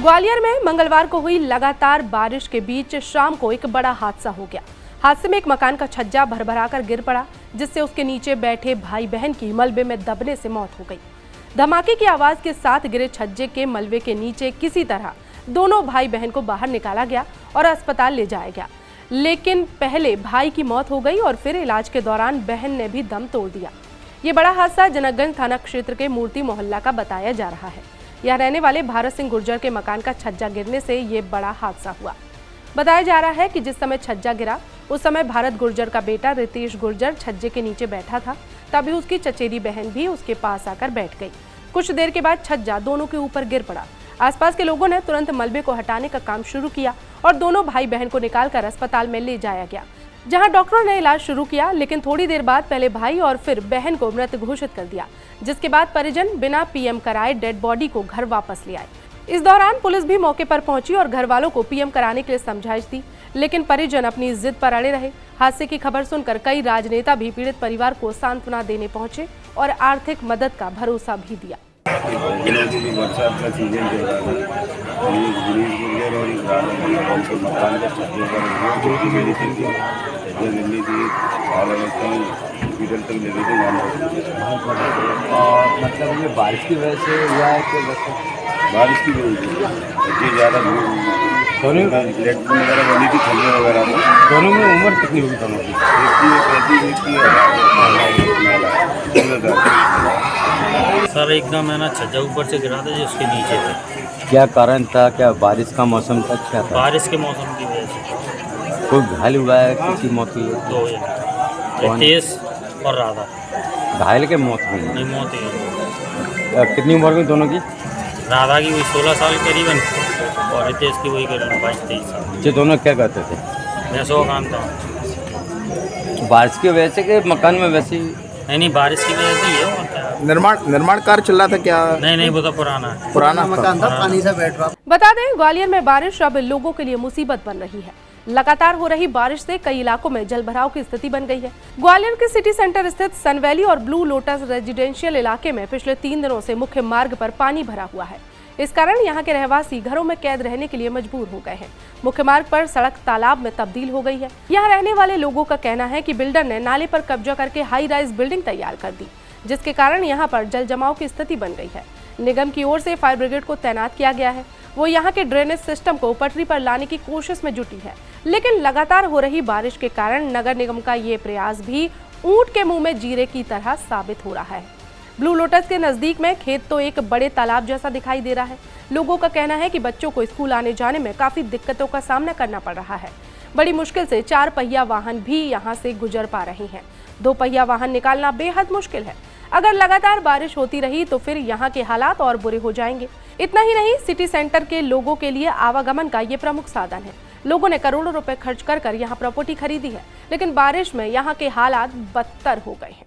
ग्वालियर में मंगलवार को हुई लगातार बारिश के बीच शाम को एक बड़ा हादसा हो गया। हादसे में एक मकान का छज्जा भरभराकर गिर पड़ा, जिससे उसके नीचे बैठे भाई बहन की मलबे में दबने से मौत हो गई। धमाके की आवाज के साथ गिरे छज्जे के मलबे के नीचे किसी तरह दोनों भाई बहन को बाहर निकाला गया और अस्पताल ले जाया गया, लेकिन पहले भाई की मौत हो गई और फिर इलाज के दौरान बहन ने भी दम तोड़ दिया। ये बड़ा हादसा जनकगंज थाना क्षेत्र के मूर्ति मोहल्ला का बताया जा रहा है। यहाँ रहने वाले भारत सिंह गुर्जर के मकान का छज्जा गिरने से ये बड़ा हादसा हुआ। बताया जा रहा है कि जिस समय छज्जा गिरा उस समय भारत गुर्जर का बेटा रितेश गुर्जर छज्जे के नीचे बैठा था। तभी उसकी चचेरी बहन भी उसके पास आकर बैठ गई। कुछ देर के बाद छज्जा दोनों के ऊपर गिर पड़ा। आसपास के लोगों ने तुरंत मलबे को हटाने का काम शुरू किया और दोनों भाई बहन को निकालकर अस्पताल में ले जाया गया, जहां डॉक्टरों ने इलाज शुरू किया, लेकिन थोड़ी देर बाद पहले भाई और फिर बहन को मृत घोषित कर दिया, जिसके बाद परिजन बिना पीएम कराए डेड बॉडी को घर वापस ले आए। इस दौरान पुलिस भी मौके पर पहुंची और घर वालों को पीएम कराने के लिए समझाइश दी, लेकिन परिजन अपनी जिद पर अड़े रहे। हादसे की खबर सुनकर कई राजनेता भी पीड़ित परिवार को सांत्वना देने पहुंचे और आर्थिक मदद का भरोसा भी दिया। बरसात का सीजन चल रहा है, गुर्जर और मकान का हॉस्पिटल तक ले गए थे। मतलब ये बारिश की वजह से हुआ है कि बारिश की वजह से ज़्यादा दोनों इलेक्ट्रिक वगैरह बनी थी, खंभे वगैरह में। दोनों में उम्र कितनी होगी दोनों की? सर एकदम है ना, छज्जा ऊपर से गिरा था जो उसके नीचे थे। क्या कारण था? क्या बारिश का मौसम था? क्या था? बारिश के मौसम की वजह से कोई घायल हुआ है? किसी मौत हुई है? दो जन, रितेश और राधा। घायल के मौत हुई है? नहीं, मौत हुई। कितनी उम्र में दोनों की? राधा की वही 16 साल करीबन और रितेश की वही करीबन 22-23 साल। ये दोनों क्या करते थे? भैंसों का काम था। बारिश की वजह से कि मकान में वैसी? नहीं, बारिश की वजह से ही है। और क्या? निर्माण कार्य चल रहा था क्या? नहीं, वो तो पुराना मकान था, पानी से बैठ रहा। बता दें, ग्वालियर में बारिश अब लोगों के लिए मुसीबत बन रही है। लगातार हो रही बारिश से कई इलाकों में जलभराव की स्थिति बन गई है। ग्वालियर के सिटी सेंटर स्थित सन वैली और ब्लू लोटस रेजिडेंशियल इलाके में पिछले 3 दिनों से मुख्य मार्ग पर पानी भरा हुआ है। इस कारण यहाँ के रहवासी घरों में कैद रहने के लिए मजबूर हो गए हैं। मुख्य मार्ग पर सड़क तालाब में तब्दील हो गई है। यहाँ रहने वाले लोगों का कहना है कि बिल्डर ने नाले पर कब्जा करके हाई राइज बिल्डिंग तैयार कर दी, जिसके कारण यहाँ पर जल जमाव की स्थिति बन गई है। निगम की ओर से फायर ब्रिगेड को तैनात किया गया है। वो यहाँ के ड्रेनेज सिस्टम को पटरी पर लाने की कोशिश में जुटी है, लेकिन लगातार हो रही बारिश के कारण नगर निगम का ये प्रयास भी ऊंट के मुंह में जीरे की तरह साबित हो रहा है। ब्लू लोटस के नजदीक में खेत तो एक बड़े तालाब जैसा दिखाई दे रहा है। लोगों का कहना है कि बच्चों को स्कूल आने जाने में काफी दिक्कतों का सामना करना पड़ रहा है। बड़ी मुश्किल से 4 पहिया वाहन भी यहाँ से गुजर पा रहे हैं। 2 पहिया वाहन निकालना बेहद मुश्किल है। अगर लगातार बारिश होती रही तो फिर यहाँ के हालात और बुरे हो जाएंगे। इतना ही नहीं, सिटी सेंटर के लोगों के लिए आवागमन का ये प्रमुख साधन है। लोगों ने करोड़ों रुपए खर्च कर यहाँ प्रॉपर्टी खरीदी है, लेकिन बारिश में यहाँ के हालात बदतर हो गए हैं।